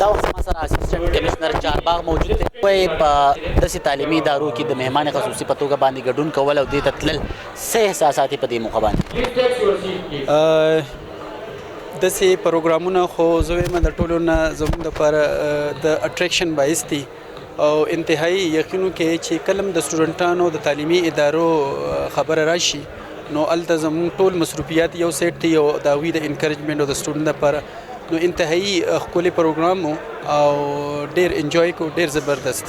دا وخت ما سره اسسټنټ کمشنر چارباغ موجود دی. وایي په داسې تعلیمي ادارو کې د مهمان خصوصي په توګه باندې ګډون کول او دې ته تلل څه احساسات یې په دې موخه باندې؟ داسې پروګرامونه خو زه وایم د ټولو نه زموږ دپاره د اټریکشن باعث دي او انتهایی یقینو کې چې کله د سټوډنټانو د تعلیمي ادارو خبره راشي نو هلته زموږ ټول مصروفیات یو سیټ دي او د هغوی د انکریجمنټ او د سټوډنټ دپاره نو انتهایی ښکلی پروګرام او ډېر انجوی کو ډېر زبردست.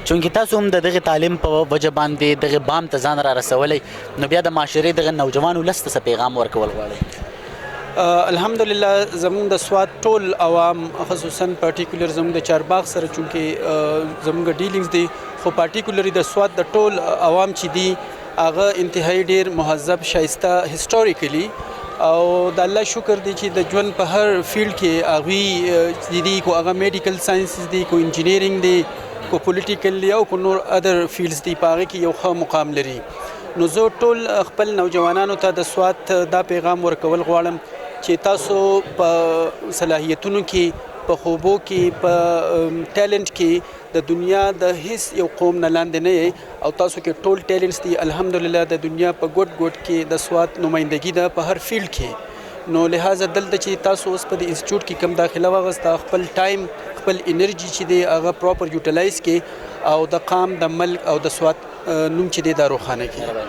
چونکې تاسو هم د دغه تعلیم په وجه باندې دغه بام ته ځان را رسولی نو بیا د معاشرې دغه نوجوانو ولس ته څه پیغام ورکول غواړئ؟ الحمدلله زموږ د سوات ټول عوام خصوصا پارټیکولر زموږ د چارباغ سره چونکې زموږ ډیلینګز دي خو پارټیکولري د سوات د ټول عوام چې دي هغه انتهایی ډېر مهذب شایسته هسټوریکلی او د الله شکر دی چې د ژوند په هر فیلډ کې هغوی دي کو هغه میډیکل ساینسز دي کو انجینیرینګ دی کو پولیټیکل دی او کو نور ادر فیلډز دي په هغې کې یو ښه مقام لري. نو زه ټول خپل نوجوانانو ته د سوات دا پیغام ورکول غواړم چې تاسو په صلاحیتونو کې په خوبو کې په ټیلنټ کې د دنیا د هیڅ یو قوم نه لاندې نه یې او تاسو کې ټول ټیلنټس دي. الحمدلله د دنیا په ګوټ ګوټ کې د سوات نمایندګي ده په هر فیلډ کې. نو لہذا دلته چې تاسو اوس په د انسټیټیوټ کې کم داخله واغسته خپل ټایم خپل انرژي چې دی هغه پراپر یوټیلایز کې او د قام د ملک او د سوات نوم چې دی دا روښانه کړي.